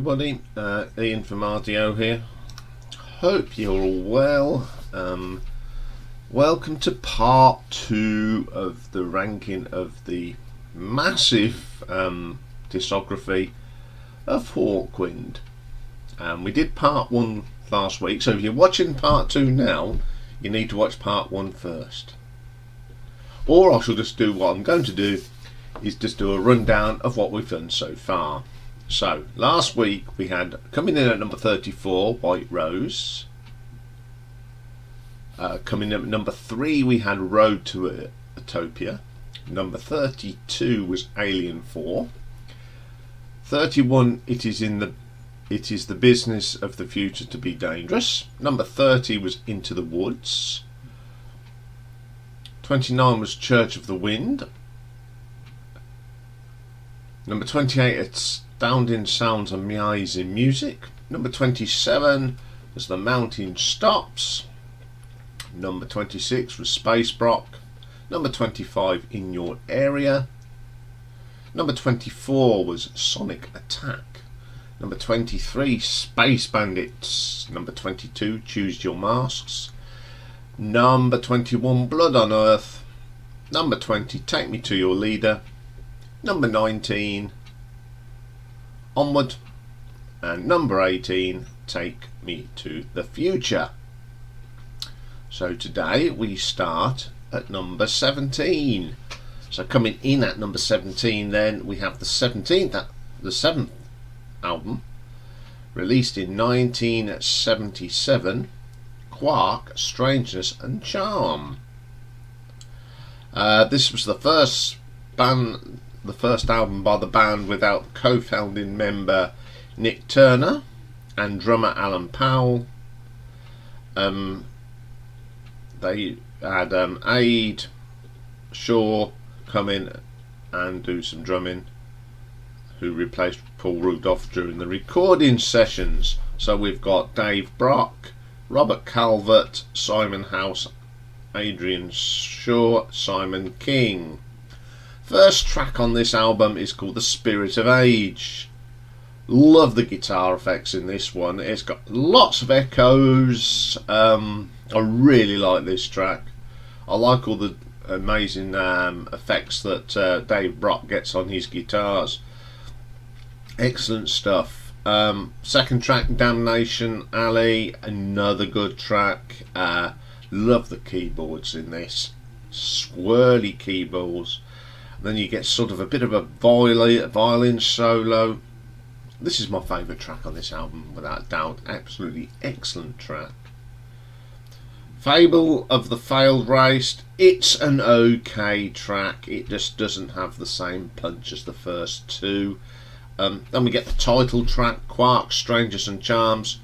everybody, Iain from RDO here. Hope you're all well. Welcome to part 2 of the ranking of the massive discography of Hawkwind. We did part 1 last week, so if you're watching part 2 now, you need to watch part 1 first. Or I shall just do what I'm going to do, is just do a rundown of what we've done so far. So, last week we had, coming in at number 34, White Rose. Coming in at number 3 we had Road to Utopia. Number 32 was Alien 4. 31, It is the Business of the Future to be Dangerous. Number 30 was Into the Woods. 29 was Church of the Wind. Number 28, Astounding Sounds and Amazing Music. Number 27 was The Mountain Stops. Number 26 was Space Brock. Number 25, In Your Area. Number 24 was Sonic Attack. Number 23, Space Bandits. Number 22, Choose Your Masks. Number 21, Blood on Earth. Number 20, Take Me to Your Leader. Number 19, Onward. And number 18, Take Me to the Future. So today we start at number 17. So coming in at number 17 then we have the 7th album, released in 1977, Quark, Strangeness and Charm. This was the first album by the band without co-founding member Nick Turner and drummer Alan Powell. They had Aid Shaw come in and do some drumming, who replaced Paul Rudolph during the recording sessions. So we've got Dave Brock, Robert Calvert, Simon House, Adrian Shaw, Simon King. First track on this album is called The Spirit of Age. Love the guitar effects in this one. It's got lots of echoes. I really like this track. I like all the amazing effects that Dave Brock gets on his guitars. Excellent stuff. Second track, Damnation Alley, another good track. Love the keyboards in this. Swirly keyboards. Then you get sort of a bit of a violin solo. This is my favourite track on this album, without doubt. Absolutely excellent track. Fable of the Failed Race. It's an okay track. It just doesn't have the same punch as the first two. Then we get the title track, Quark, Strangers and Charms.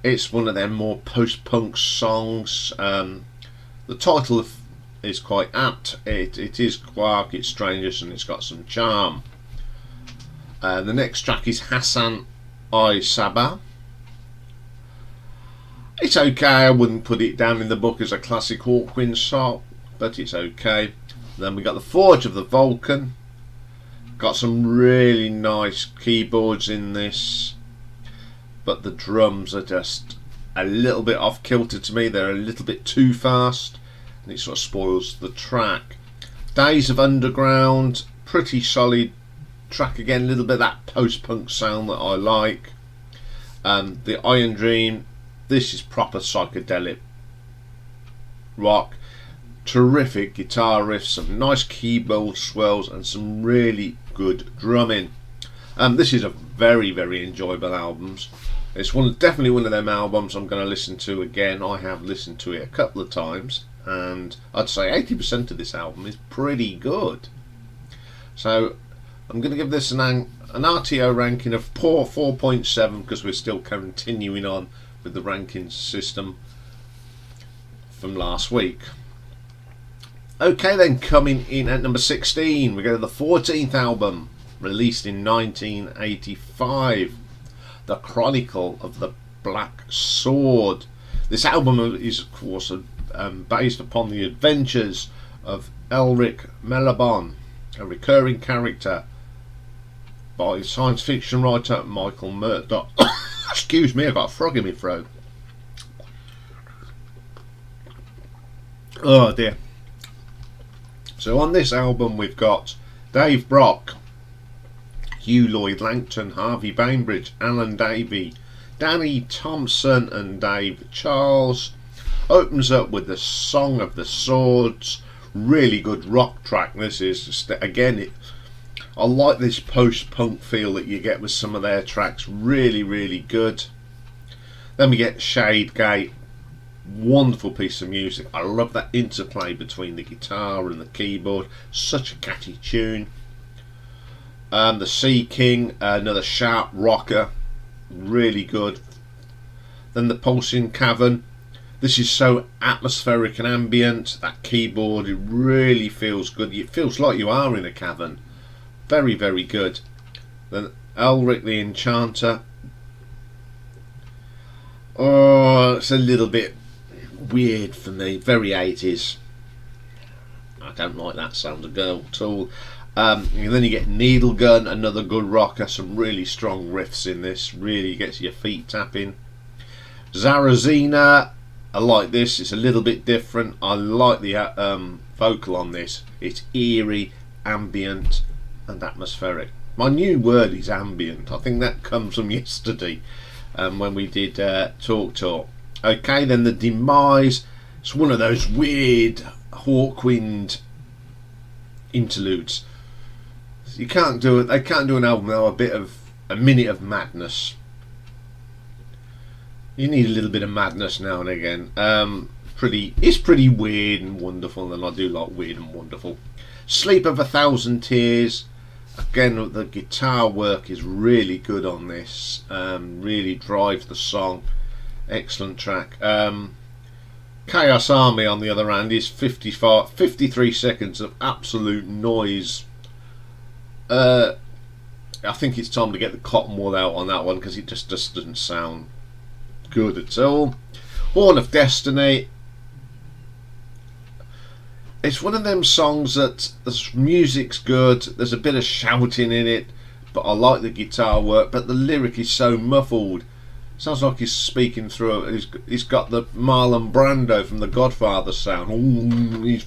It's one of them more post-punk songs. The title is quite apt. It is Quark, it's Strangers, and it's got some charm. The next track is Hassan I Sabah. It's okay. I wouldn't put it down in the book as a classic Hawkwind song, but it's okay. Then we got the Forge of the Vulcan. Got some really nice keyboards in this, but the drums are just a little bit off kilter to me. They're a little bit too fast, and it sort of spoils the track. Days of Underground, pretty solid track again, a little bit of that post-punk sound that I like. The Iron Dream, this is proper psychedelic rock. Terrific guitar riffs, some nice keyboard swells, and some really good drumming. This is a very, very enjoyable album. It's definitely one of them albums I'm going to listen to again. I have listened to it a couple of times, and I'd say 80% of this album is pretty good. So I'm going to give this an RTO ranking of 4.7, because we're still continuing on with the ranking system from last week. Okay then, coming in at number 16, we go to the 14th album, released in 1985, The Chronicle of the Black Sword. This album is of course based upon the adventures of Elric Melibon, a recurring character by science fiction writer Michael Murdoch. Excuse me, I got a frog in my throat. Oh dear. So on this album we've got Dave Brock, Hugh Lloyd Langton, Harvey Bainbridge, Alan Davey, Danny Thompson and Dave Charles. Opens up with the Song of the Swords. Really good rock track this is. Just, again, I like this post-punk feel that you get with some of their tracks. Really, really good. Then we get Shadegate. Wonderful piece of music. I love that interplay between the guitar and the keyboard. Such a catchy tune. The Sea King, another sharp rocker. Really good. Then the Pulsing Cavern. This is so atmospheric and ambient. That keyboard, it really feels good. It feels like you are in a cavern. Very, very good. Then Elric the Enchanter. Oh, it's a little bit weird for me. Very 80s. I don't like that sound of girl at all. And then you get Needle Gun, another good rocker. Some really strong riffs in this. Really gets your feet tapping. Zarazina. I like this. It's a little bit different. I like the vocal on this. It's eerie, ambient and atmospheric. My new word is ambient. I think that comes from yesterday when we did Talk. Okay, then the Demise. It's one of those weird Hawkwind interludes. You can't do it. They can't do an album without a minute of madness. You need a little bit of madness now and again. It's pretty weird and wonderful, and I do like weird and wonderful. Sleep of a Thousand Tears. Again, the guitar work is really good on this. Really drives the song. Excellent track. Chaos Army, on the other hand, is 53 seconds of absolute noise. I think it's time to get the cotton wool out on that one because it just doesn't sound good at all. Horn of Destiny. It's one of them songs that the music's good, there's a bit of shouting in it, but I like the guitar work, but the lyric is so muffled. Sounds like he's speaking through. He's got the Marlon Brando from The Godfather sound. Ooh, he's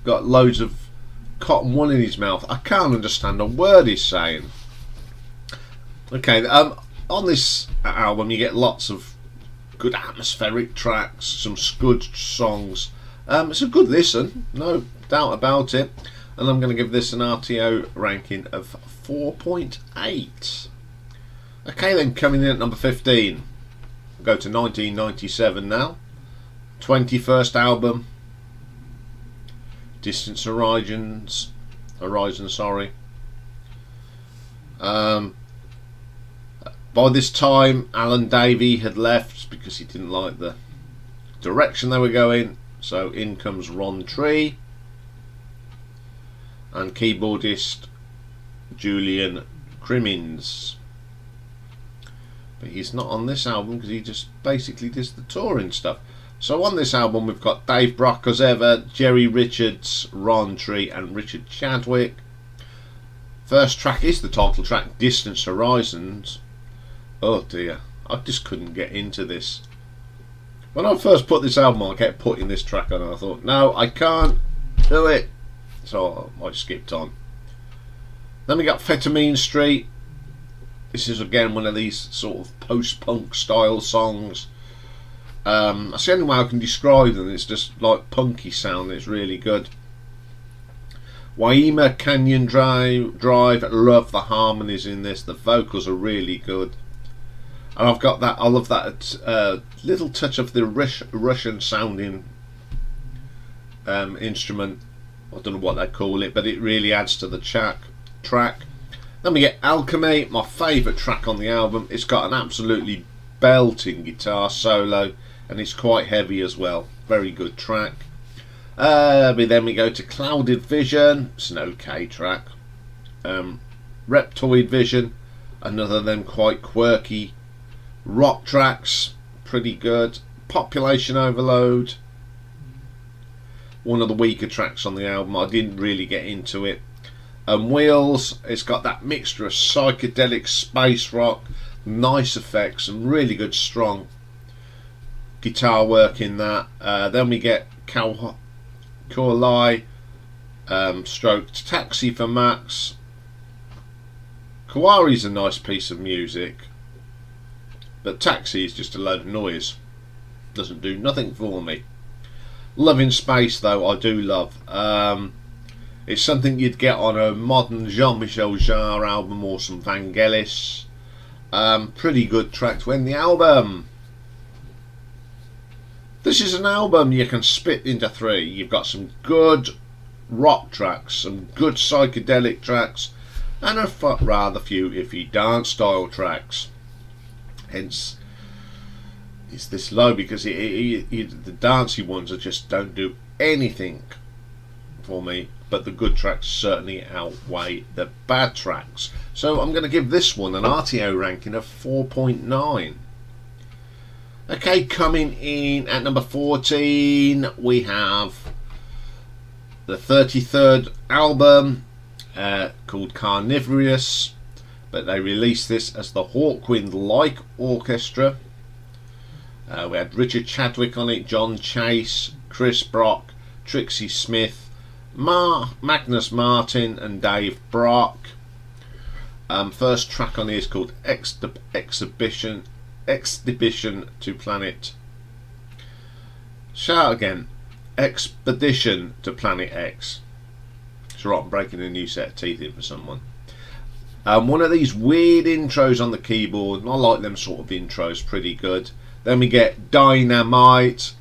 got loads of cotton wool in his mouth. I can't understand a word he's saying. Okay, on this album you get lots of good atmospheric tracks, some good songs. It's a good listen, no doubt about it. And I'm going to give this an RTO ranking of 4.8. Okay, then coming in at number 15, we'll go to 1997 now. 21st album, Distant Horizons. Sorry. By this time, Alan Davey had left because he didn't like the direction they were going. So in comes Ron Tree and keyboardist Julian Crimmins. But he's not on this album because he just basically does the touring stuff. So on this album we've got Dave Brock as ever, Jerry Richards, Ron Tree and Richard Chadwick. First track is the title track, Distance Horizons. Oh dear, I just couldn't get into this. When I first put this album on, I kept putting this track on and I thought, no, I can't do it. So I skipped on. Then we got Phetamine Street. This is again one of these sort of post-punk style songs. That's the only way I can describe them. It's just like punky sound. It's really good. Waima Canyon Drive. Love the harmonies in this. The vocals are really good. And I've got that. I love that little touch of the Russian sounding instrument. I don't know what they call it, but it really adds to the track. Then we get Alchemy, my favourite track on the album. It's got an absolutely belting guitar solo, and it's quite heavy as well. Very good track. But then we go to Clouded Vision. It's an okay track. Reptoid Vision, another of them quite quirky rock tracks, pretty good. Population Overload, one of the weaker tracks on the album. I didn't really get into it. And Wheels, it's got that mixture of psychedelic space rock, nice effects, and really good strong guitar work in that. Then we get Kaolai, stroked Taxi for Max. Kawari's a nice piece of music, but Taxi is just a load of noise. Doesn't do nothing for me. Love in Space, though, I do love. It's something you'd get on a modern Jean-Michel Jarre album or some Vangelis. Pretty good track to end the album. This is an album you can split into three. You've got some good rock tracks, some good psychedelic tracks, and a rather few iffy dance style tracks. Hence, it's this low because the dancey ones just don't do anything for me, but the good tracks certainly outweigh the bad tracks. So I'm going to give this one an RTO ranking of 4.9. Okay, coming in at number 14 we have the 33rd album called Carnivorous, but they released this as the Hawkwind Orchestra. We had Richard Chadwick on it, John Chase, Chris Brock, Trixie Smith, Magnus Martin and Dave Brock. First track on here is called Expedition to Planet. Shout again. Expedition to Planet X. It's right, I'm breaking a new set of teeth in for someone. One of these weird intros on the keyboard, and I like them sort of intros, pretty good. Then we get Dynamite,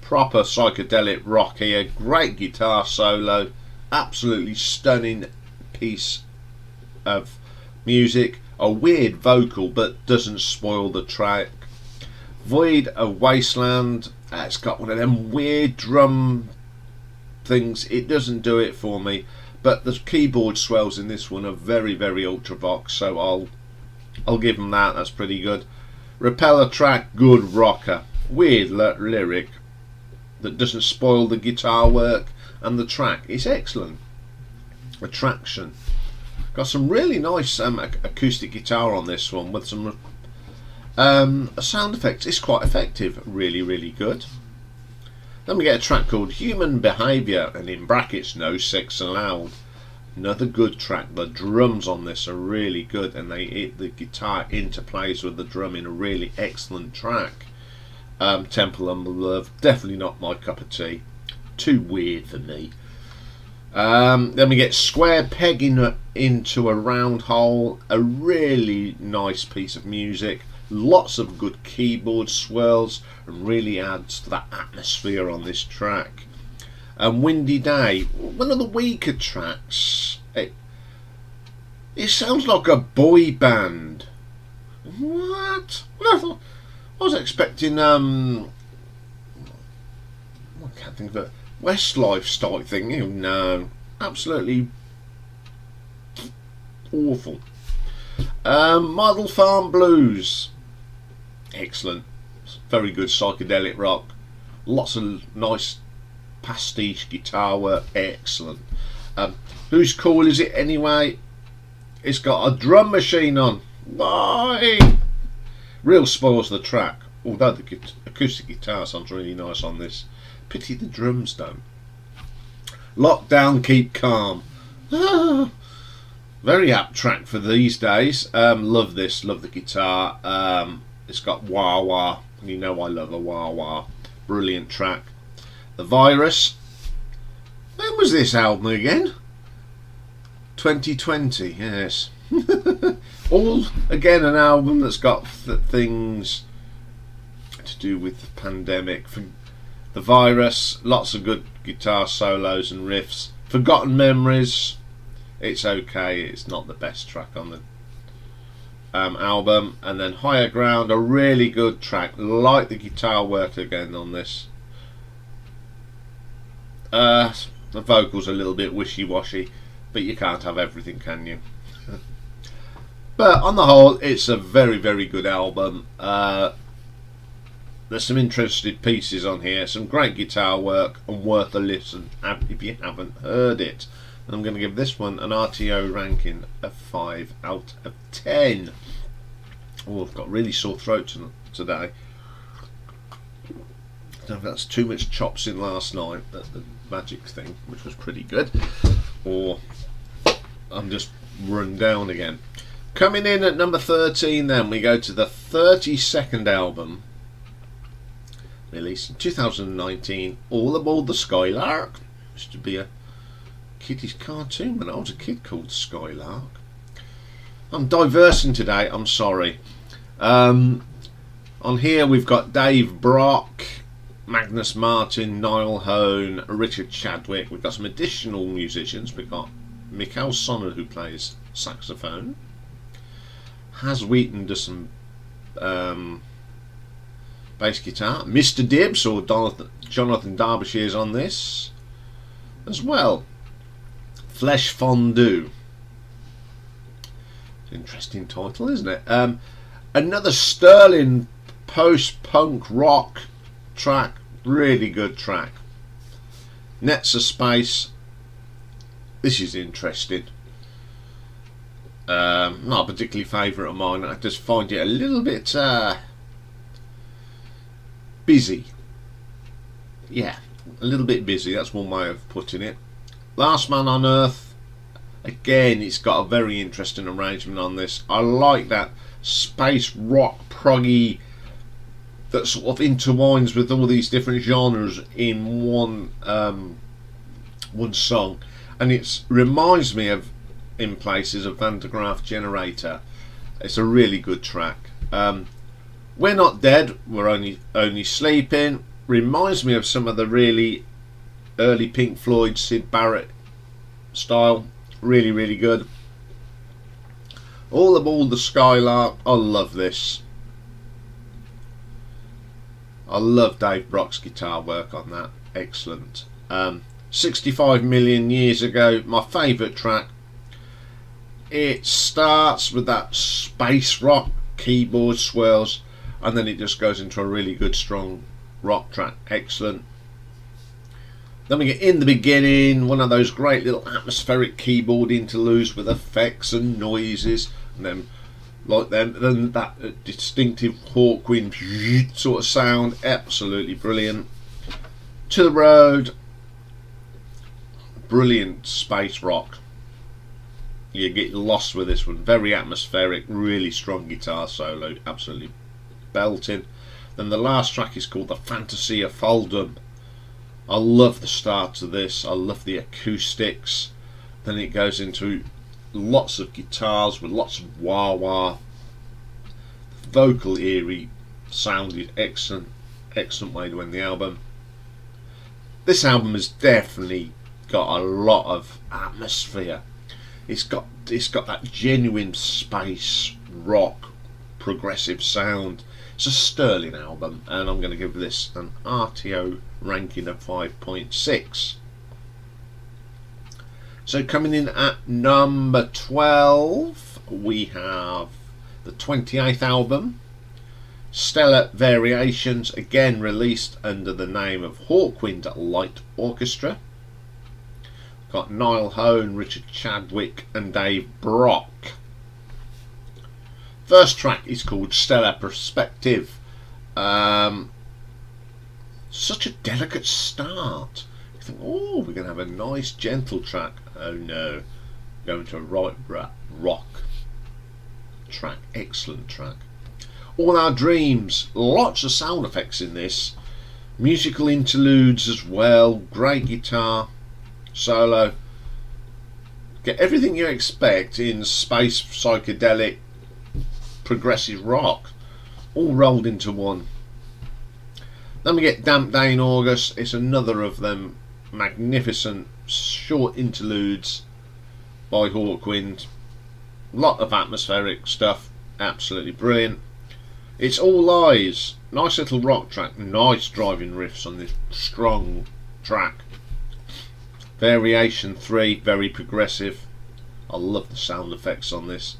proper psychedelic rock here, great guitar solo, absolutely stunning piece of music, a weird vocal but doesn't spoil the track. Void of Wasteland, it's got one of them weird drum things, it doesn't do it for me, but the keyboard swells in this one are very, very ultravox, so I'll give them that. That's pretty good. Repeller track, good rocker, weird lyric that doesn't spoil the guitar work, and the track is excellent. Attraction, got some really nice acoustic guitar on this one with some sound effects. It's quite effective, really, really good. Then we get a track called Human Behaviour, and in brackets, No Sex Allowed. Another good track. The drums on this are really good, and the guitar interplays with the drum in a really excellent track. Temple and Love, definitely not my cup of tea. Too weird for me. Then we get Square Pegging into a Round Hole, a really nice piece of music. Lots of good keyboard swirls, and really adds to that atmosphere on this track. Windy Day, one of the weaker tracks. It sounds like a boy band. What? I was expecting I can't think of it. Westlife style thing. Oh, no, absolutely awful. Model Farm Blues, excellent, very good psychedelic rock, lots of nice pastiche guitar work, excellent. Whose Cool Is It Anyway? It's got a drum machine on. Why? Real spoils the track, although the acoustic guitar sounds really nice on this. Pity the drums don't. Lockdown, Keep Calm. Very apt track for these days. Love this, love the guitar. It's got wah wah, and you know I love a wah wah. Brilliant track. The Virus. When was this album again? 2020, yes. All again an album that's got things to do with the pandemic. The Virus, lots of good guitar solos and riffs. Forgotten Memories, it's okay, it's not the best track on the album. And then Higher Ground, a really good track, like the guitar work again on this. The vocals are a little bit wishy-washy, but you can't have everything, can you? But on the whole, it's a very, very good album. There's some interesting pieces on here, some great guitar work, and worth a listen if you haven't heard it. And I'm going to give this one an RTO ranking of 5 out of 10. Oh, I've got really sore throat today. I don't know if that's too much chops in last night at the magic thing, which was pretty good, or I'm just run down again. Coming in at number 13, then we go to the 32nd album, released in 2019, All Aboard the Skylark. Used to be a kiddies cartoon when I was a kid called Skylark. I'm diversing today, I'm sorry. On here we've got Dave Brock, Magnus Martin, Niall Hone, Richard Chadwick. We've got some additional musicians. We've got Mikhail Sonner, who plays saxophone. Has Wheaton does some bass guitar. Mr. Dibbs, or Jonathan Derbyshire's on this as well. Flesh Fondue. Interesting title, isn't it? Another sterling post-punk rock track, really good track. Nets of Space. This is interesting. Not a particularly favourite of mine. I just find it a little bit busy. Yeah, a little bit busy. That's one way of putting it. Last Man on Earth. Again, it's got a very interesting arrangement on this. I like that space rock proggy that sort of intertwines with all these different genres in one song, and it reminds me of, in places, of Van de Graaff Generator. It's a really good track. We're Not Dead, We're Only Sleeping reminds me of some of the really early Pink Floyd, Syd Barrett style. Really, really good. All Aboard the Skylark. I love this. I love Dave Brock's guitar work on that. Excellent. 65 Million Years Ago, my favourite track. It starts with that space rock keyboard swirls, and then it just goes into a really good strong rock track. Excellent. Then we get In the Beginning, one of those great little atmospheric keyboard interludes with effects and noises, and then then that distinctive Hawkwind sort of sound. Absolutely brilliant. To the Road, brilliant space rock. You get lost with this one. Very atmospheric, really strong guitar solo, absolutely belting. Then the last track is called The Fantasy of Foldum. I love the start of this. I love the acoustics. Then it goes into lots of guitars with lots of wah-wah. Vocal eerie sounded excellent. Excellent way to end the album. This album has definitely got a lot of atmosphere. It's got that genuine space rock progressive sound. It's a sterling album, and I'm going to give this an RTO ranking of 5.6. So coming in at number 12, we have the 28th album, Stellar Variations, again released under the name of Hawkwind Light Orchestra. Got Niall Hone, Richard Chadwick and Dave Brock. First track is called Stellar Perspective. Such a delicate start. You think, oh, we're going to have a nice gentle track. Oh no, going to a right rock track. Excellent track. All Our Dreams, lots of sound effects in this. Musical interludes as well. Great guitar solo. Get everything you expect in space psychedelic progressive rock, all rolled into one. Then we get Damp Day in August. It's another of them magnificent short interludes by Hawkwind. Lot of atmospheric stuff, absolutely brilliant. It's All Lies, nice little rock track, nice driving riffs on this strong track. Variation 3, very progressive. I love the sound effects on this.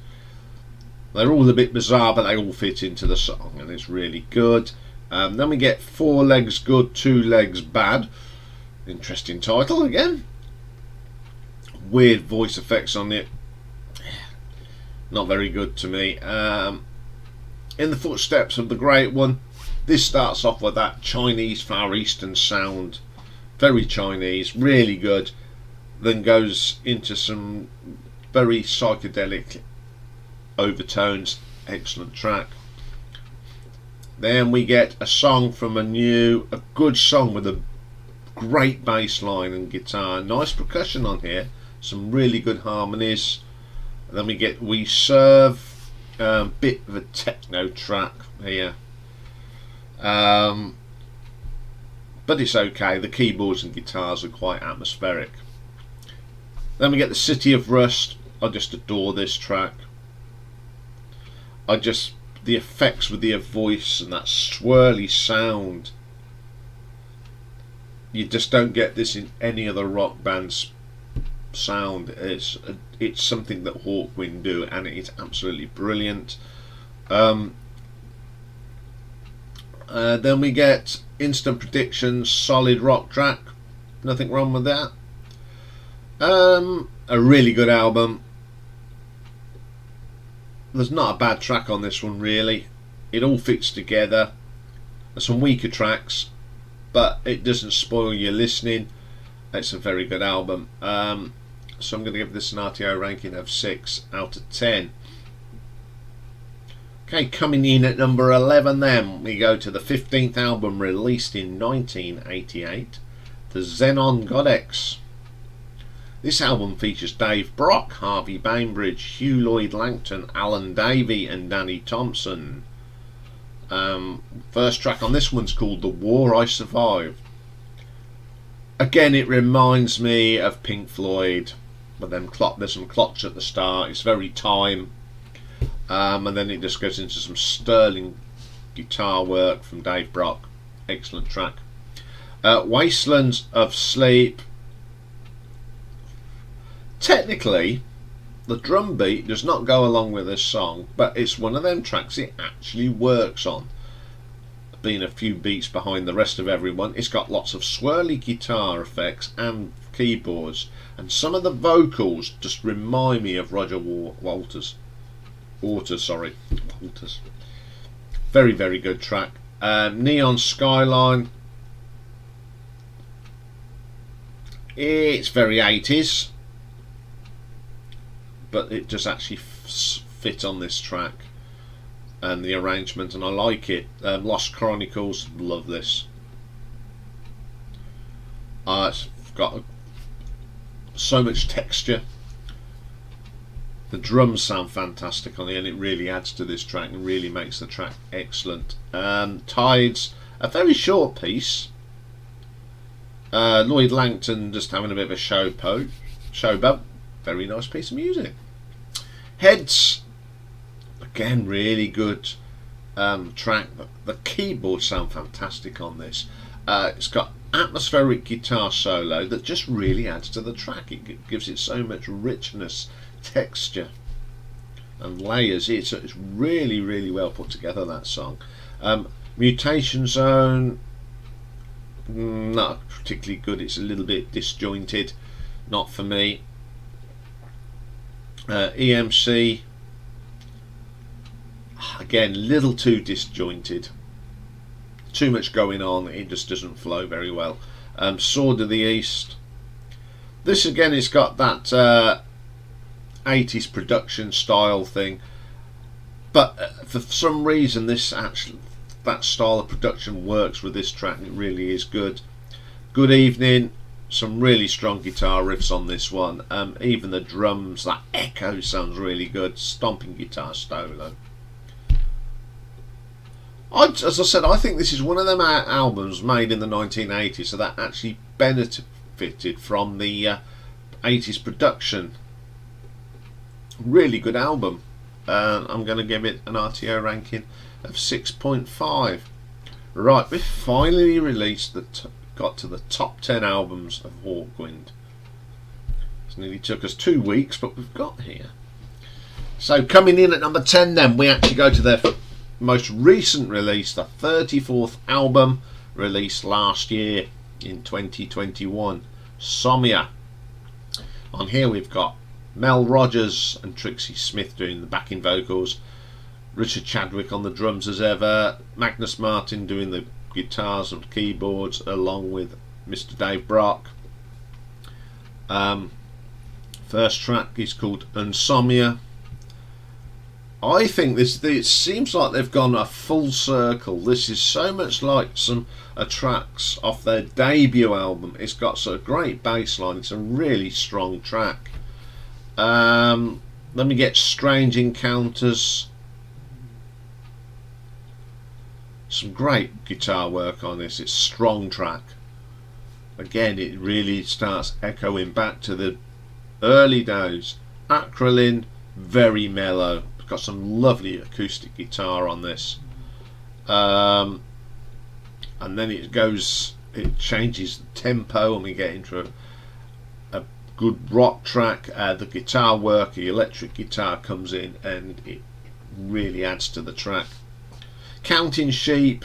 They're all a bit bizarre, but they all fit into the song, and it's really good. Then we get 4 Legs Good, 2 Legs Bad. Interesting title again. weird voice effects on it. Not very good to me. In the footsteps of the Great One, this starts off with that Chinese Far Eastern sound, very Chinese, really good, then goes into some very psychedelic overtones. Excellent track. Then we get a song from a good song with a great bass line and guitar, nice percussion on here, some really good harmonies. Then we get We Serve, bit of a techno track here, but it's okay. The keyboards and guitars are quite atmospheric. Then we get The City of Rust. I just adore this track. The effects with the voice and that swirly sound, you just don't get this in any other rock band's sound. It's something that Hawkwind do, and it's absolutely brilliant. Then we get Instant Predictions, solid rock track, nothing wrong with that. A really good album. There's not a bad track on this one, really. It all fits together. There's some weaker tracks, but it doesn't spoil your listening. It's a very good album. So I'm going to give this an RTO ranking of 6 out of 10. Okay, coming in at number 11 then, we go to the 15th album released in 1988, the Xenon Codex. This album features Dave Brock, Harvey Bainbridge, Hugh Lloyd-Langton, Alan Davey and Danny Thompson. First track on this one's called The War I Survived. Again, it reminds me of Pink Floyd, but then there's some clocks at the start. It's very time, and then it just goes into some sterling guitar work from Dave Brock. Excellent track. Wastelands of Sleep. Technically, the drum beat does not go along with this song, but it's one of them tracks it actually works on, being a few beats behind the rest of everyone. It's got lots of swirly guitar effects and keyboards, and some of the vocals just remind me of Roger Waters. Very, very good track. Neon Skyline. It's very 80s, but it just actually fit on this track and the arrangement, and I like it. Lost Chronicles, love this. It's got so much texture. The drums sound fantastic on it, and it really adds to this track and really makes the track excellent. Tides, a very short piece. Lloyd Langton just having a bit of a showboat. Very nice piece of music. Heads, again, really good track. The keyboards sound fantastic on this. It's got atmospheric guitar solo that just really adds to the track. It gives it so much richness, texture and layers. It's really, really well put together, that song. Mutation Zone, not particularly good. It's a little bit disjointed, not for me. EMC, again, little too disjointed, too much going on, it just doesn't flow very well. Sword of the East, this again, it's got that 80s production style thing, but for some reason that style of production works with this track. It really is good. Good Evening, some really strong guitar riffs on this one. Even the drums, that echo sounds really good. Stomping guitar solo. As I said, I think this is one of them albums made in the 1980s, so that actually benefited from the 80s production. Really good album. I'm going to give it an RTO ranking of 6.5. Right, we finally released got to the top 10 albums of Hawkwind. It nearly took us 2 weeks, but we've got here. So coming in at number 10 then, we actually go to their most recent release, the 34th album, released last year in 2021, Somnia. On here we've got Mel Rogers and Trixie Smith doing the backing vocals, Richard Chadwick on the drums as ever, Magnus Martin doing the guitars and keyboards along with Mr. Dave Brock. First track is called Insomnia. I think it seems like they've gone a full circle. This is so much like some tracks off their debut album. It's got a great bass line. It's a really strong track. Then we get Strange Encounters. Some great guitar work on this. It's a strong track. Again, it really starts echoing back to the early days. Acrolein, very mellow. It's got some lovely acoustic guitar on this. And then it changes the tempo and we get into a good rock track. The guitar work, the electric guitar comes in and it really adds to the track. Counting Sheep.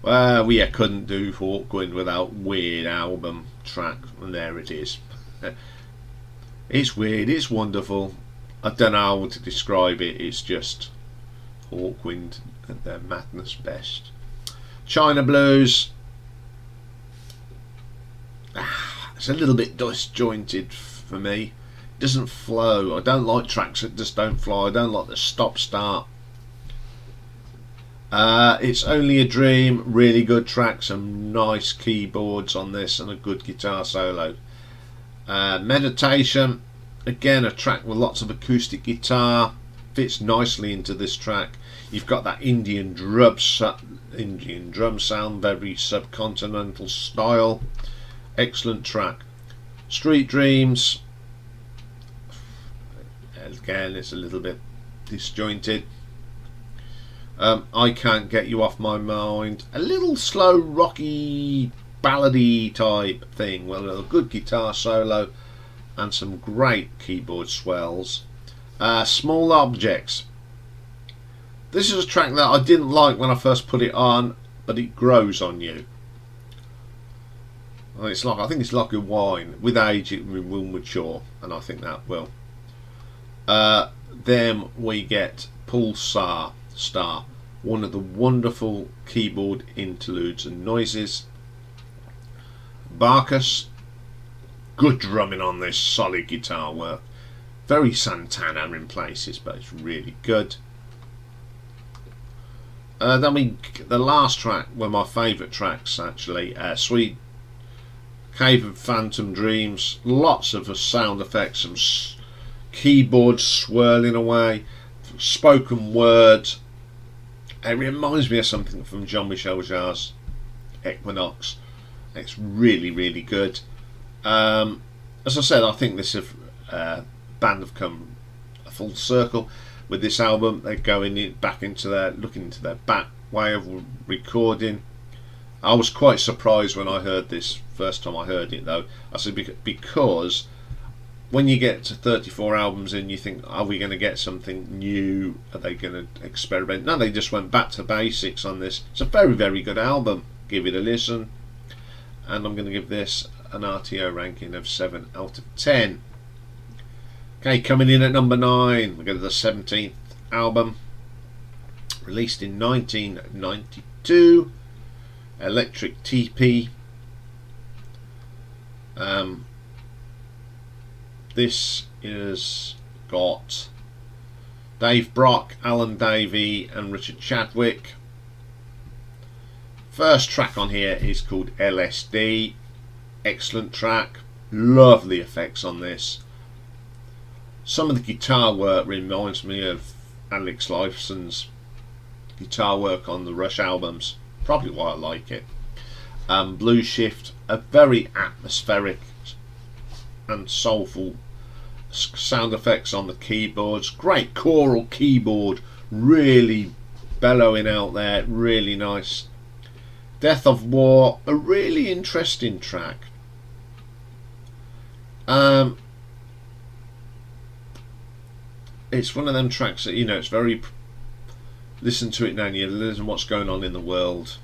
Well, we couldn't do Hawkwind without weird album track, and there it is. It's weird, it's wonderful. I don't know how to describe it. It's just Hawkwind at their madness best. China Blues. It's a little bit disjointed for me. It doesn't flow. I don't like tracks that just don't flow. I don't like the stop-start. It's Only a Dream, really good track, some nice keyboards on this and a good guitar solo. Meditation, again a track with lots of acoustic guitar, fits nicely into this track. You've got that Indian drum sound, very subcontinental style. Excellent track. Street Dreams, again it's a little bit disjointed. I Can't Get You Off My Mind, a little slow rocky ballady type thing with a good guitar solo and some great keyboard swells. Small Objects, this is a track that I didn't like when I first put it on, but it grows on you. I think it's like a wine. With age it will mature, and I think that will. Then we get Pulsar Star, one of the wonderful keyboard interludes and noises. Barkus, good drumming on this, solid guitar work, very Santana in places, but it's really good. Then the last track, one of my favourite tracks actually, Sweet Cave of Phantom Dreams, lots of sound effects, some keyboards swirling away, spoken word. It reminds me of something from Jean-Michel Jarre's Equinox. It's really, really good. As I said, I think this band have come a full circle with this album. They're going back into looking into their back way of recording. I was quite surprised when I heard this first time I heard it, though. I said because when you get to 34 albums in, you think, are we going to get something new? Are they going to experiment? No, they just went back to basics on this. It's a very, very good album. Give it a listen. And I'm going to give this an RTO ranking of 7 out of 10. Okay, coming in at number 9, we go to the 17th album. Released in 1992. Electric Tepee. This is got Dave Brock, Alan Davey and Richard Chadwick. First track on here is called LSD. Excellent track, lovely effects on this. Some of the guitar work reminds me of Alex Lifeson's guitar work on the Rush albums, probably why I like it. Blue Shift, a very atmospheric and soulful sound effects on the keyboards, great choral keyboard, really bellowing out there, really nice. Death of War, a really interesting track. It's one of them tracks that, you know, it's very, listen to it now and you listen to what's going on in the world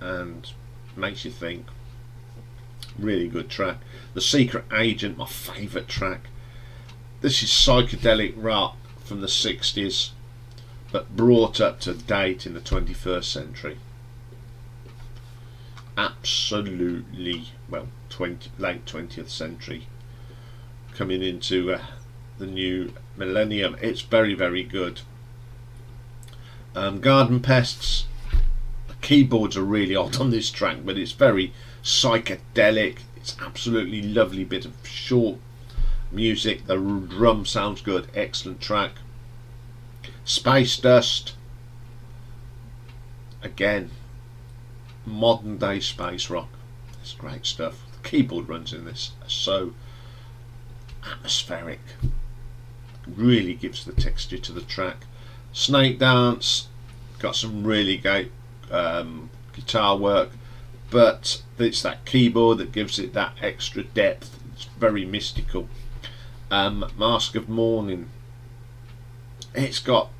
and makes you think. Really good track. The Secret Agent, my favourite track. This is psychedelic rock from the 60s, but brought up to date in the 21st century. Absolutely, well, late 20th century, coming into the new millennium. It's very, very good. Garden Pests. The keyboards are really odd on this track, but it's very psychedelic. It's absolutely lovely bit of short music. The drum sounds good. Excellent track. Space Dust. Again, modern day space rock. It's great stuff. The keyboard runs in this are so atmospheric. Really gives the texture to the track. Snake Dance. Got some really great guitar work, but it's that keyboard that gives it that extra depth. It's very mystical. Mask of Mourning. It's got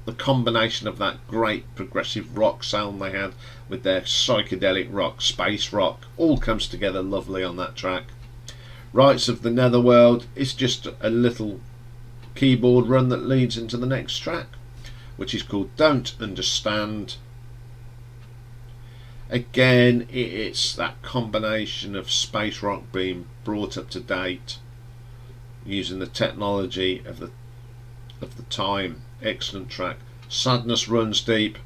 the combination of that great progressive rock sound they had with their psychedelic rock, space rock, all comes together lovely on that track. Rites of the Netherworld. It's just a little keyboard run that leads into the next track, which is called Don't Understand. Again, it's that combination of space rock being brought up to date using the technology of the time. Excellent track. Sadness Runs Deep.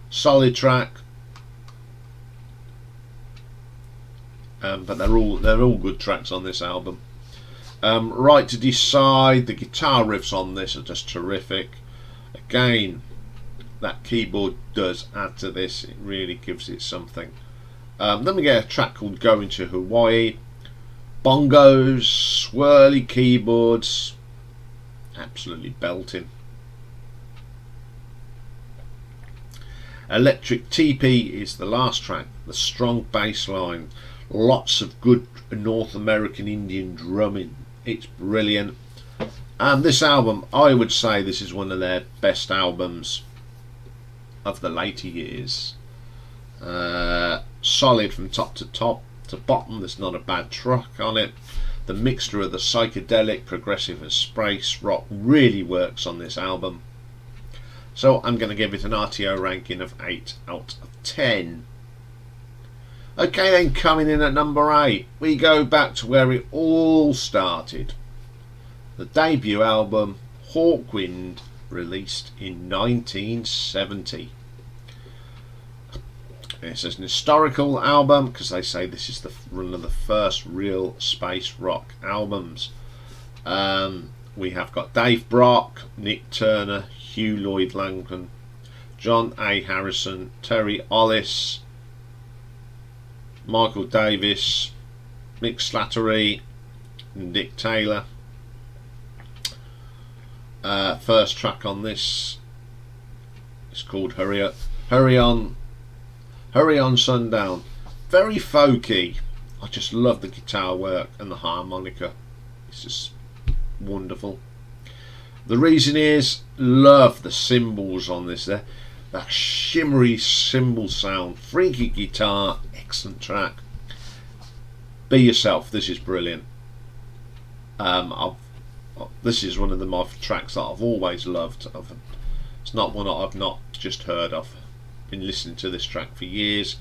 Solid track. But they're all good tracks on this album. Right to Decide. The guitar riffs on this are just terrific. Again, that keyboard does add to this. It really gives it something. Then we get a track called Going to Hawaii. Bongos, swirly keyboards, absolutely belting. Electric Tepee is the last track. The strong bass line, lots of good North American Indian drumming. It's brilliant. And this album, I would say this is one of their best albums of the later years. Solid from top to bottom. There's not a bad track on it. The mixture of the psychedelic, progressive and space rock really works on this album. So I'm going to give it an RTO ranking of 8 out of 10. Okay, then, coming in at number 8, we go back to where it all started. The debut album, Hawkwind, released in 1970. It's an historical album because they say this is one of the first real space rock albums. We have got Dave Brock, Nick Turner, Hugh Lloyd Langdon, John A. Harrison, Terry Ollis, Michael Davis, Mick Slattery, and Dick Taylor. First track on this is called Hurry On Sundown. Very folky. I just love the guitar work and the harmonica. It's just wonderful. The reason is, love the cymbals on this. There, that shimmery cymbal sound, freaky guitar, excellent track. Be Yourself. This is brilliant. This is one of my tracks that I've always loved. It's not one that I've not just heard of. Been listening to this track for years.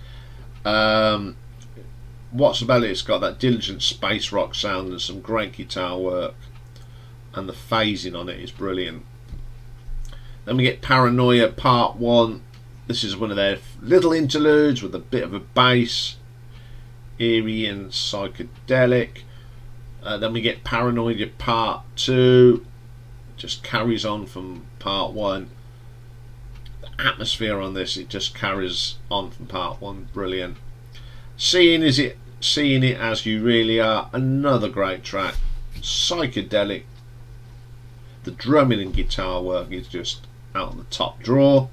What's about it? It's got that diligent space rock sound and some great guitar work, and the phasing on it is brilliant. Then we get Paranoia Part 1. This is one of their little interludes with a bit of a bass, eerie and psychedelic. Then we get Paranoia Part 2. Just carries on from Part 1. The atmosphere on this, it just carries on from Part 1. Brilliant. Seeing It As You Really Are, another great track. Psychedelic. The drumming and guitar work is just out on the top drawer.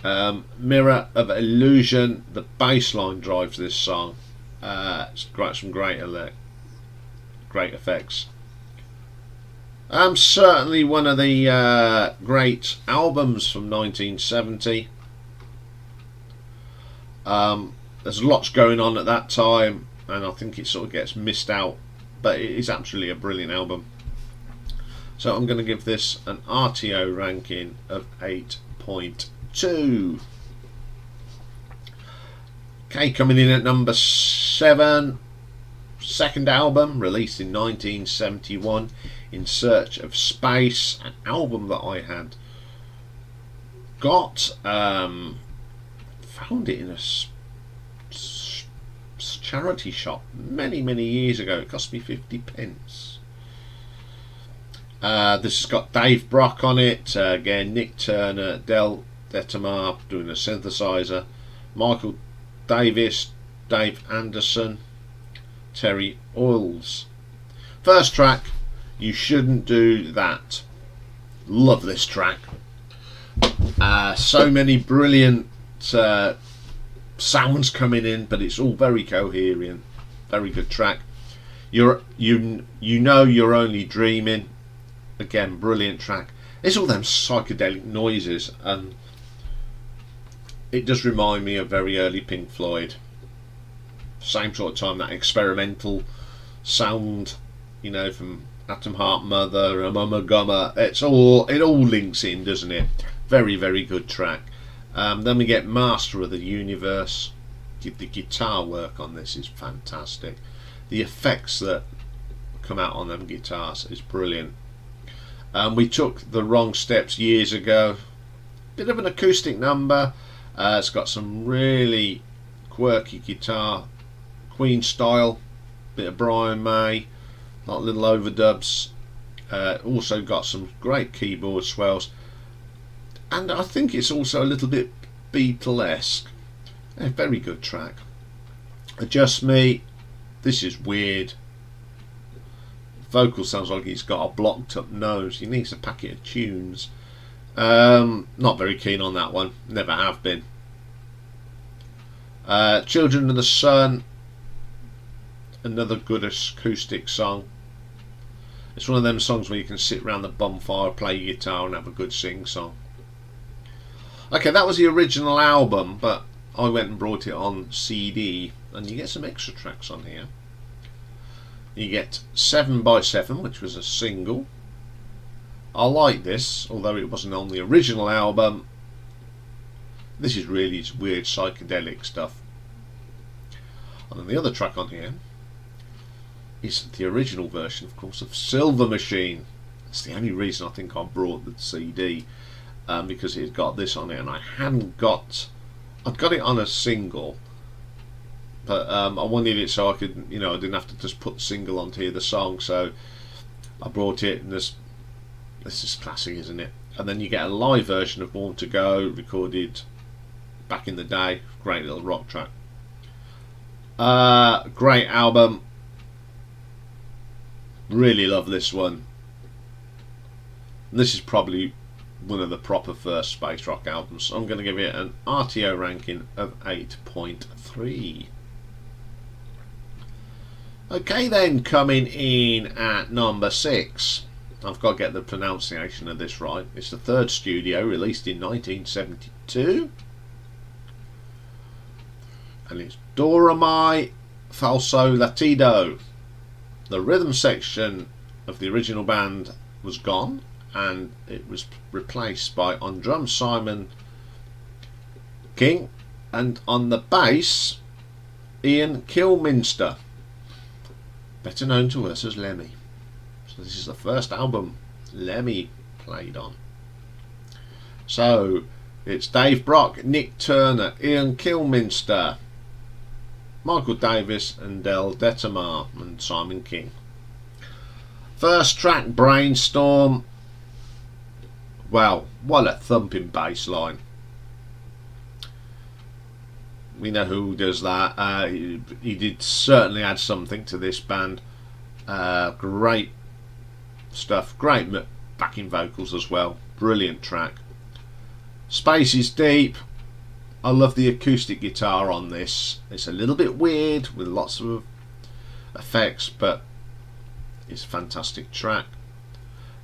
Mirror of Illusion, the bass line drives this song. It's got some great effects. Certainly one of the great albums from 1970. There's lots going on at that time. and I think it sort of gets missed out, but it is absolutely a brilliant album. So I'm going to give this an RTO ranking of 8.2. Okay, coming in at number 7, second album, released in 1971, In Search of Space, an album that I had got, found it in a charity shop many years ago. It cost me 50p. This has got Dave Brock on it, again Nick Turner, Del Detamar doing a synthesizer, Michael Davis, Dave Anderson, Terry Oils. First track, You Shouldn't Do That. Love this track. So many brilliant sounds coming in, but it's all very coherent. Very good track. You know you're only dreaming. Again, brilliant track. It's all them psychedelic noises, and it does remind me of very early Pink Floyd. Same sort of time, that experimental sound, you know, from Atom Heart Mother and Mama Gumma. It all links in, doesn't it? Very good track. Then we get Master of the Universe. The guitar work on this is fantastic. The effects that come out on them guitars is brilliant. We took the Wrong Steps years ago. Bit of an acoustic number. It's got some really quirky guitar, Queen style, bit of Brian May, like little overdubs. Also got some great keyboard swells, and I think it's also a little bit Beatlesque. A very good track. Adjust Me. This is weird. Vocal sounds like he's got a blocked up nose. He needs a packet of tunes. Not very keen on that one. Never have been. Children of the Sun. Another good acoustic song. It's one of them songs where you can sit around the bonfire, play your guitar and have a good sing song. Okay, that was the original album, but I went and brought it on CD, and you get some extra tracks on here. You get 7x7, which was a single. I like this, although it wasn't on the original album. This is really weird psychedelic stuff. And then the other track on here is the original version, of course, of Silver Machine. That's the only reason I think I brought the CD, because it got this on it, and I'd got it on a single. But I wanted it so I could, you know, I didn't have to just put the single on to hear the song. So I brought it, and this is classic, isn't it? And then you get a live version of Born to Go, recorded back in the day. Great little rock track. Great album. Really love this one. And this is probably one of the proper first space rock albums. So I'm going to give it an RTO ranking of 8.3. Okay then, coming in at number 6. I've got to get the pronunciation of this right. It's the third studio, released in 1972. And it's Doremi, Falso, Latido. The rhythm section of the original band was gone, and it was replaced by, on drums, Simon King, and on the bass, Ian Kilminster, better known to us as Lemmy. So this is the first album Lemmy played on. So it's Dave Brock, Nick Turner, Ian Kilminster, Michael Davis and Del Detamar, and Simon King. First track, Brainstorm. Wow, what a thumping bass line. We know who does that. He did certainly add something to this band. Great stuff. Great backing vocals as well. Brilliant track. Space is deep. I love the acoustic guitar on this. It's a little bit weird with lots of effects, but it's a fantastic track.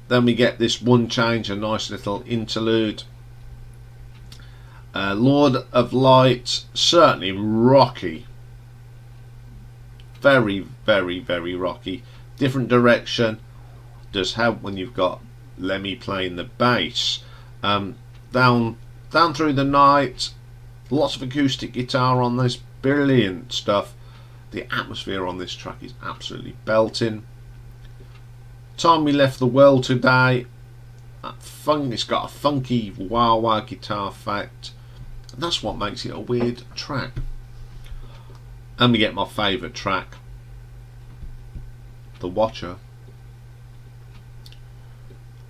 Then we get this one change, a nice little interlude. Lord of Light, certainly rocky. very, very, very rocky. Different direction does help when you've got Lemmy playing the bass. Down Through the Night, lots of acoustic guitar on this, brilliant stuff. The atmosphere on this track is absolutely belting. Time We Left the World Today, it's got a funky wah-wah guitar effect, and that's what makes it a weird track. And we get my favourite track, The Watcher.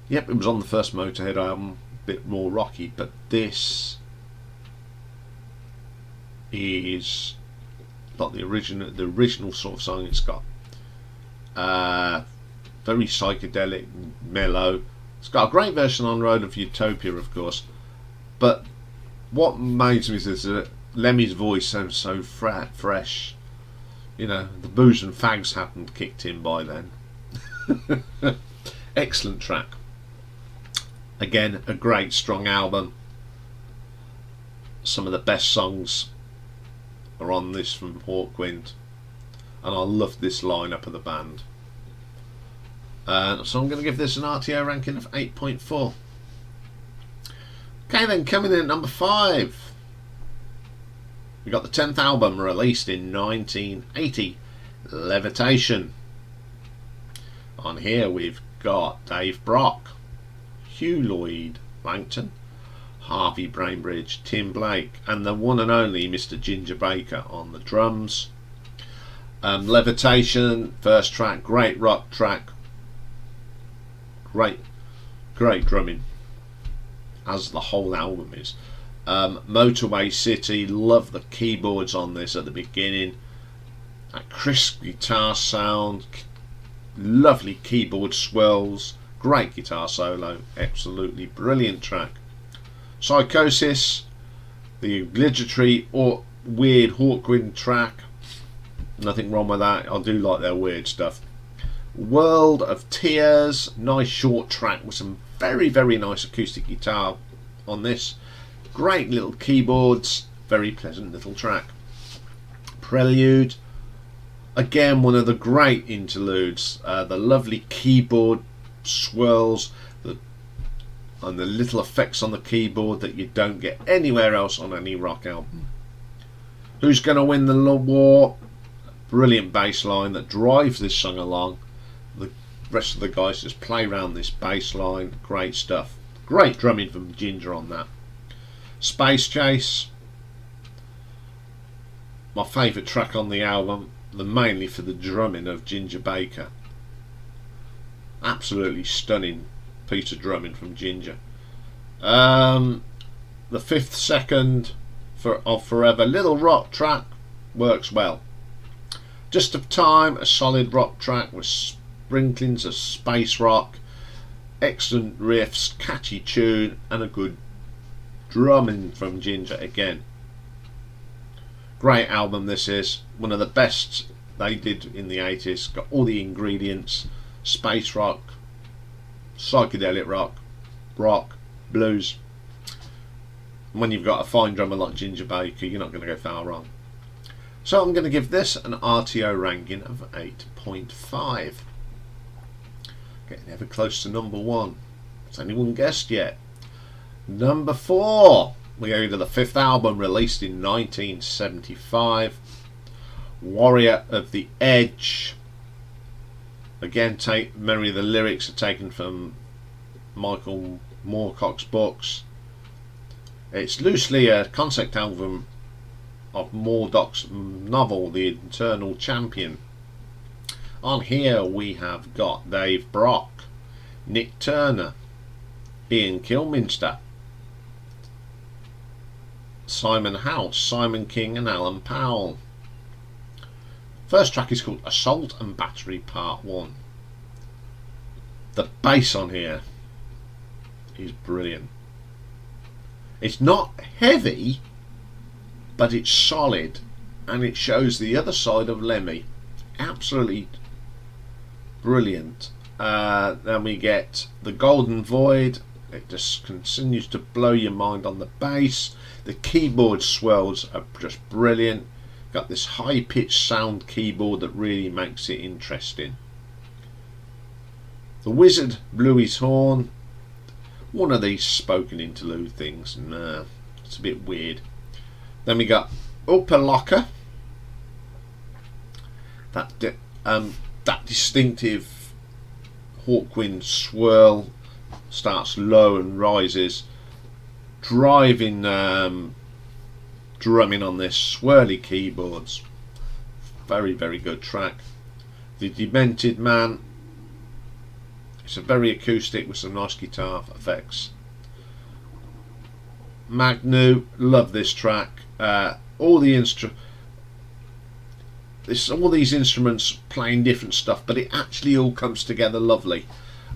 Yep, it was on the first Motorhead album, a bit more rocky, but this is like the original sort of song it's got. Very psychedelic, mellow. It's got a great version on Road of Utopia, of course, but what amazes me is that Lemmy's voice sounds so fresh. You know, the booze and fags hadn't kicked in by then. Excellent track. Again, a great strong album. Some of the best songs are on this from Hawkwind, and I love this lineup of the band. So I'm going to give this an RTO ranking of 8.4. Okay then, coming in at number 5, we got the 10th album released in 1980, Levitation. On here we've got Dave Brock, Hugh Lloyd Langton, Harvey Brainbridge, Tim Blake, and the one and only Mr. Ginger Baker on the drums. Levitation, first track, great rock track, great drumming, as the whole album is. Motorway City, love the keyboards on this at the beginning, that crisp guitar sound, lovely keyboard swells, great guitar solo, absolutely brilliant track. Psychosis, the obligatory or weird Hawkwind track, nothing wrong with that, I do like their weird stuff. World of Tears, nice short track with some very, very nice acoustic guitar on this. Great little keyboards, very pleasant little track. Prelude, again one of the great interludes, the lovely keyboard swirls and the little effects on the keyboard that you don't get anywhere else on any rock album. Who's Gonna Win the War, brilliant bass line that drives this song along. The rest of the guys just play around this bass line, great stuff. Great drumming from Ginger on that. Space Chase, my favourite track on the album, mainly for the drumming of Ginger Baker. Absolutely stunning piece of drumming from Ginger. The 5th second of Forever, little rock track, works well. Just of Time, a solid rock track with sprinklings of space rock, excellent riffs, catchy tune, and a good drumming from Ginger again. Great album this is, one of the best they did in the 80s, got all the ingredients, space rock, psychedelic rock, blues. When you've got a fine drummer like Ginger Baker, you're not going to go far wrong. So I'm going to give this an RTO ranking of 8.5. Getting ever close to number 1. Has anyone guessed yet? Number 4, we go to the 5th album released in 1975, Warrior of the Edge. Again, many of the lyrics are taken from Michael Moorcock's books. It's loosely a concept album of Murdoch's novel The Eternal Champion. On here we have got Dave Brock, Nick Turner, Ian Kilminster, Simon House, Simon King and Alan Powell. First track is called Assault and Battery Part 1. The bass on here is brilliant. It's not heavy, but it's solid, and it shows the other side of Lemmy. Absolutely brilliant. Then we get The Golden Void. It just continues to blow your mind on the bass. The keyboard swells are just brilliant. Got this high-pitched sound keyboard that really makes it interesting. The wizard blew his horn. One of these spoken interlude things. Nah, it's a bit weird. Then we got Upper Locker. That distinctive Hawkwind swirl starts low and rises, driving drumming on this swirly keyboards. Very, very good track. The Demented Man. It's a very acoustic with some nice guitar effects. Magnu, love this track. All these instruments playing different stuff, but it actually all comes together lovely.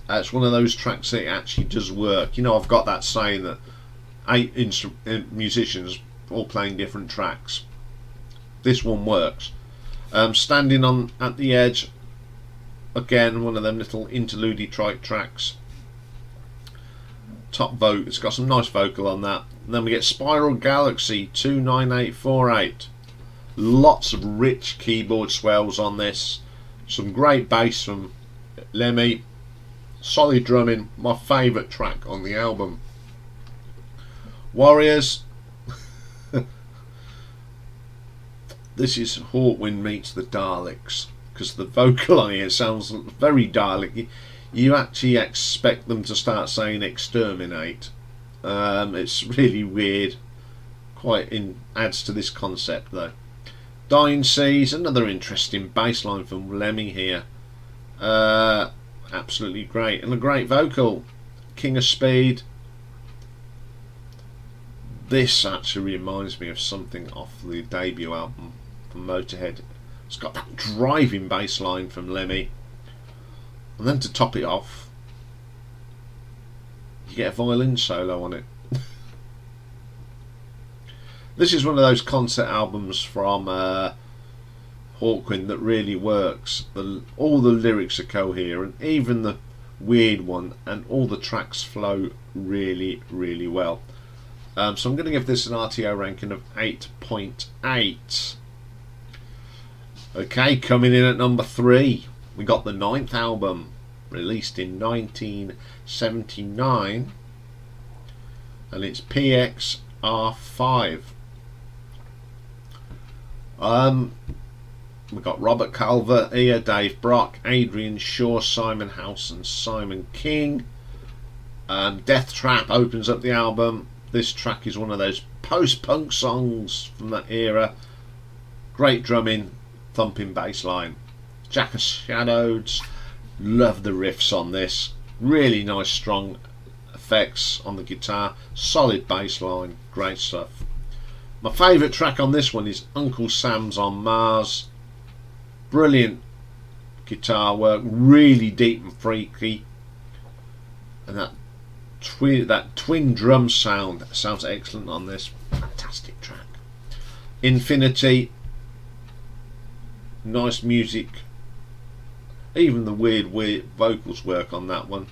It's one of those tracks that actually does work. You know, I've got that saying that 8 musicians all playing different tracks. This one works. Standing on at the Edge, again, one of them little interlude trite tracks. Top vote, it's got some nice vocal on that. And then we get Spiral Galaxy 29848. Lots of rich keyboard swells on this. Some great bass from Lemmy. Solid drumming. My favourite track on the album. Warriors. This is Hawkwind meets the Daleks, because the vocal on here sounds very Dalek. You actually expect them to start saying exterminate. It's really weird. Adds to this concept though. Dying Seas, another interesting bass line from Lemmy here. Absolutely great, and a great vocal. King of Speed. This actually reminds me of something off the debut album from Motorhead. It's got that driving bass line from Lemmy, and then to top it off, you get a violin solo on it. This is one of those concept albums from Hawkwind that really works. All the lyrics are coherent, even the weird one, and all the tracks flow really, really well. So I'm going to give this an RTO ranking of 8.8. Okay, coming in at number 3, we got the 9th album, released in 1979, and it's PXR5. We've got Robert Calvert here, Dave Brock, Adrian Shaw, Simon House and Simon King. Death Trap opens up the album. This track is one of those post-punk songs from that era. Great drumming, thumping bass line. Jack of Shadows, love the riffs on this. Really nice strong effects on the guitar. Solid bass line, great stuff. My favourite track on this one is Uncle Sam's on Mars. Brilliant guitar work, really deep and freaky, and that twin drum sound sounds excellent on this. Fantastic track. Infinity, nice music, even the weird vocals work on that one.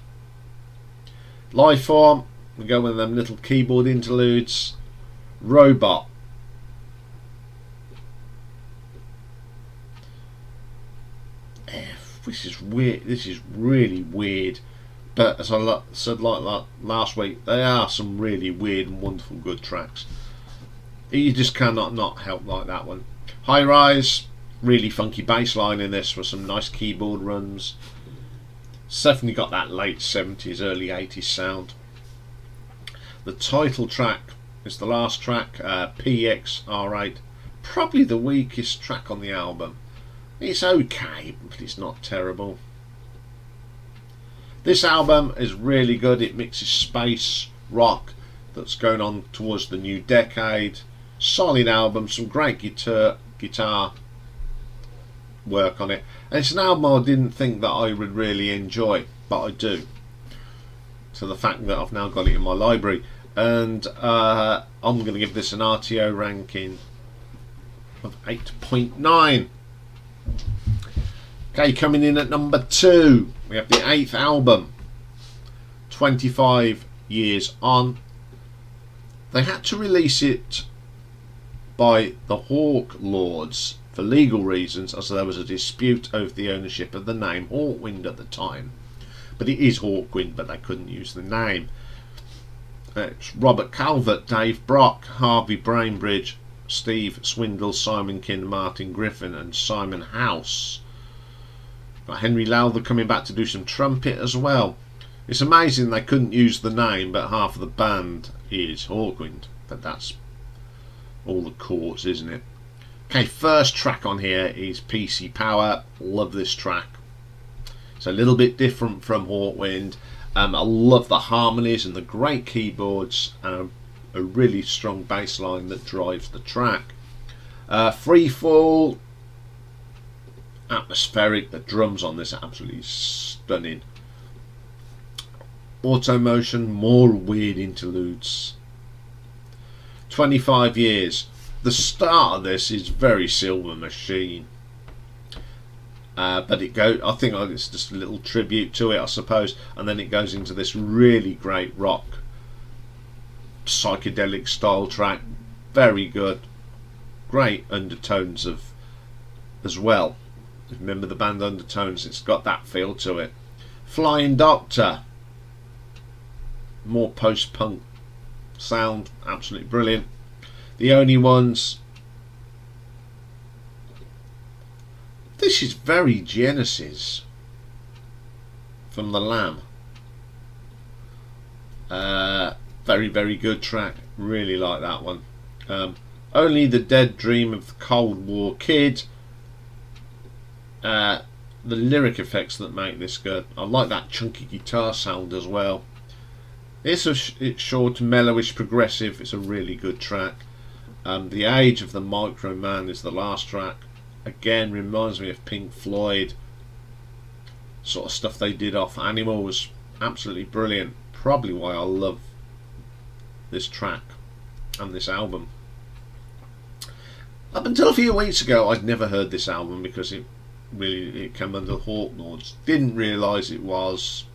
Lifeform, we go with them little keyboard interludes. Robot, this is weird. This is really weird, but as I said like last week, they are some really weird and wonderful good tracks. You just cannot not help like that one. High Rise, really funky bass line in this with some nice keyboard runs. It's definitely got that late 70s, early 80s sound. The title track is the last track, PXR8, probably the weakest track on the album. It's okay, but it's not terrible. This album is really good. It mixes space rock that's going on towards the new decade. Solid album, some great guitar work on it. And it's an album I didn't think that I would really enjoy, but I do. So the fact that I've now got it in my library. And I'm going to give this an RTO ranking of 8.9. Okay, coming in at number 2, we have the 8th album, 25 years on. They had to release it by the Hawklords for legal reasons, as there was a dispute over the ownership of the name Hawkwind at the time. But it is Hawkwind, but they couldn't use the name. It's Robert Calvert, Dave Brock, Harvey Brainbridge, Steve Swindle, Simon King, Martin Griffin and Simon House. Got Henry Lowther coming back to do some trumpet as well. It's amazing they couldn't use the name, but half of the band is Hawkwind. But that's all the chords, isn't it? Okay, first track on here is PC Power. Love this track. It's a little bit different from Hawkwind. I love the harmonies and the great keyboards and a really strong bass line that drives the track. Free Fall, atmospheric. The drums on this are absolutely stunning. Automotion, more weird interludes. 25 years. The start of this is very Silver Machine, but it goes. I think it's just a little tribute to it, I suppose, and then it goes into this really great rock, psychedelic style track. Very good, great undertones of as well. Remember the band Undertones? It's got that feel to it. Flying Doctor, more post-punk sound, absolutely brilliant. The Only Ones. This is very Genesis from The Lamb. Very, very good track. Really like that one. Only the Dead Dream of the Cold War Kid. The lyric effects that make this good. I like that chunky guitar sound as well. It's short, mellowish, progressive. It's a really good track. The Age of the Micro Man is the last track. Again, reminds me of Pink Floyd. Sort of stuff they did off Animals. Absolutely brilliant. Probably why I love this track and this album. Up until a few weeks ago, I'd never heard this album because it came under Hawklords. Didn't realise it was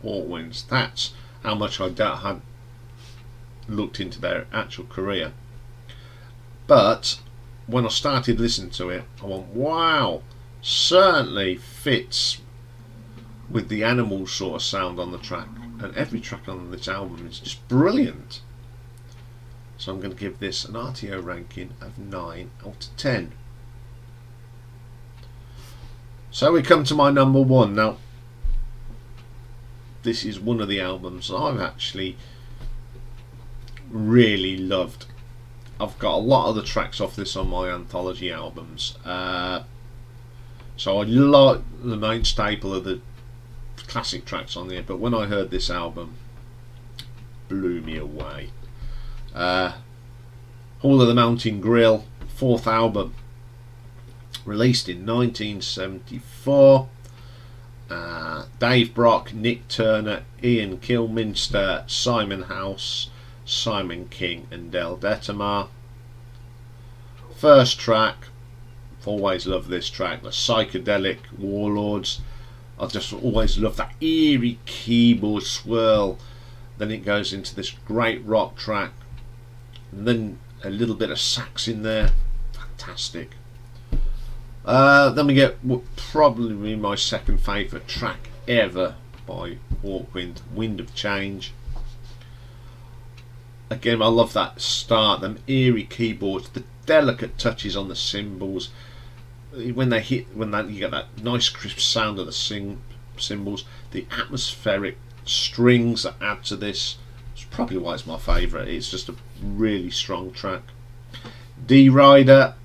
Hawkwind's. That's how much I had looked into their actual career. But when I started listening to it, I went, wow, certainly fits with the Animal sort of sound on the track. And every track on this album is just brilliant. So I'm going to give this an RTO ranking of 9 out of 10. So we come to my number 1. Now, this is one of the albums I've actually really loved. I've got a lot of the tracks off this on my anthology albums. So I like the main staple of the classic tracks on there, but when I heard this album, it blew me away. Hall of the Mountain Grill, 4th album, released in 1974. Dave Brock, Nick Turner, Ian Kilminster, Simon House, Simon King and Del Detmar. First track, always love this track, the psychedelic Warlords. I just always love that eerie keyboard swirl. Then it goes into this great rock track, and then a little bit of sax in there. Fantastic. Then we get what probably my second favourite track ever by Walkwind, Wind of Change. Again, I love that start, them eerie keyboards, the delicate touches on the cymbals. When they hit, you get that nice crisp sound of the cymbals, the atmospheric strings that add to this. It's probably why it's my favourite. It's just a really strong track. D-Rider,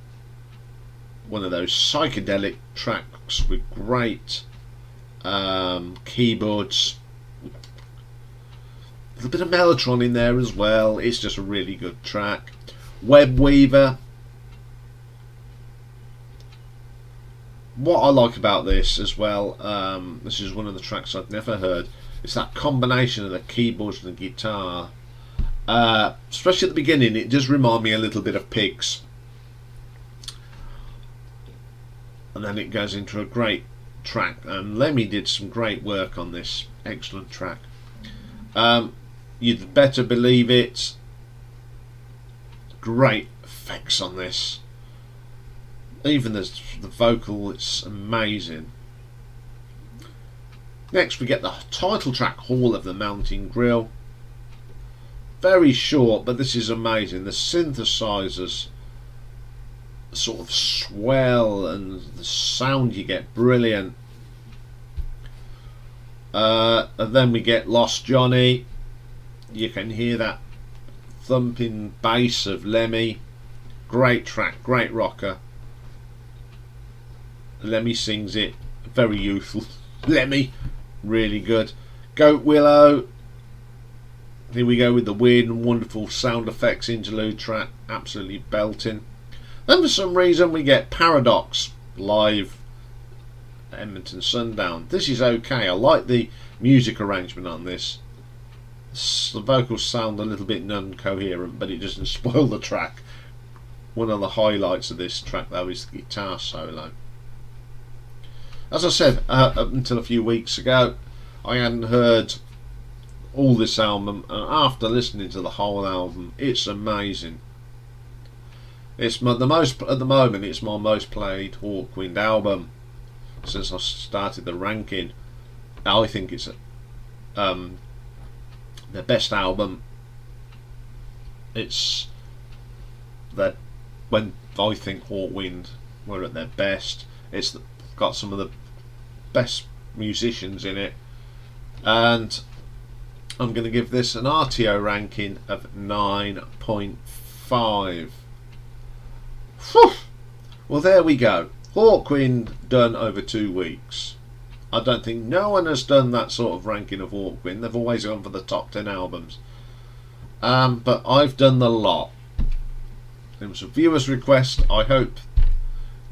one of those psychedelic tracks with great keyboards. A little bit of Mellotron in there as well. It's just a really good track. Web Weaver. What I like about this as well, this is one of the tracks I'd never heard. It's that combination of the keyboards and the guitar. Especially at the beginning, it does remind me a little bit of Pigs. And then it goes into a great track. And Lemmy did some great work on this. Excellent track. You'd Better Believe It. Great effects on this. Even the vocal, it's amazing. Next we get the title track, Hall of the Mountain Grill. Very short, but this is amazing. The synthesizers sort of swell and the sound you get, brilliant. And then we get Lost Johnny. You can hear that thumping bass of Lemmy. Great track, great rocker. Lemmy sings it, very youthful. Lemmy, really good. Goat Willow. Here we go with the weird and wonderful sound effects interlude track, absolutely belting. Then for some reason we get Paradox live at Edmonton Sundown. This is okay. I like the music arrangement on this. The vocals sound a little bit non-coherent, but it doesn't spoil the track. One of the highlights of this track though is the guitar solo. As I said, up until a few weeks ago, I hadn't heard all this album, and after listening to the whole album, it's amazing. It's at the moment, it's my most played Hawkwind album since I started the ranking. I think it's the best album. It's that when I think Hawkwind were at their best. It's got some of the best musicians in it, and I'm going to give this an RTO ranking of 9.5. Well, there we go. Hawkwind done over 2 weeks. I don't think no one has done that sort of ranking of Hawkwind. They've always gone for the top 10 albums. But I've done the lot. It was a viewer's request. I hope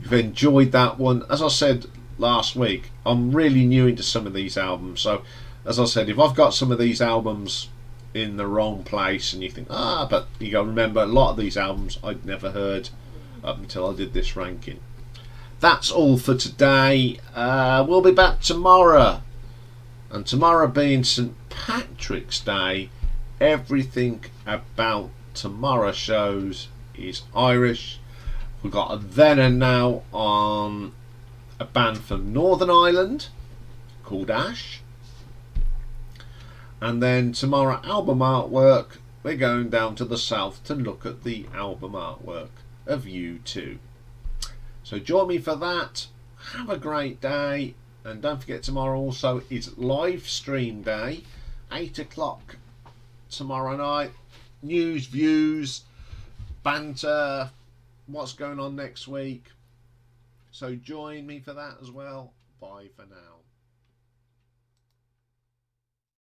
you've enjoyed that one. As I said last week, I'm really new into some of these albums. So, as I said, if I've got some of these albums in the wrong place and you think, but you got to remember, a lot of these albums I'd never heard up until I did this ranking. That's all for today. We'll be back tomorrow, and tomorrow being St. Patrick's Day, everything about tomorrow's shows is Irish. We've got a then and now on a band from Northern Ireland called Ash, and then tomorrow album artwork, we're going down to the south to look at the album artwork of U2. So join me for that. Have a great day, and don't forget tomorrow also is live stream day, 8 o'clock tomorrow night. News, views, banter, what's going on next week. So join me for that as well. Bye for now.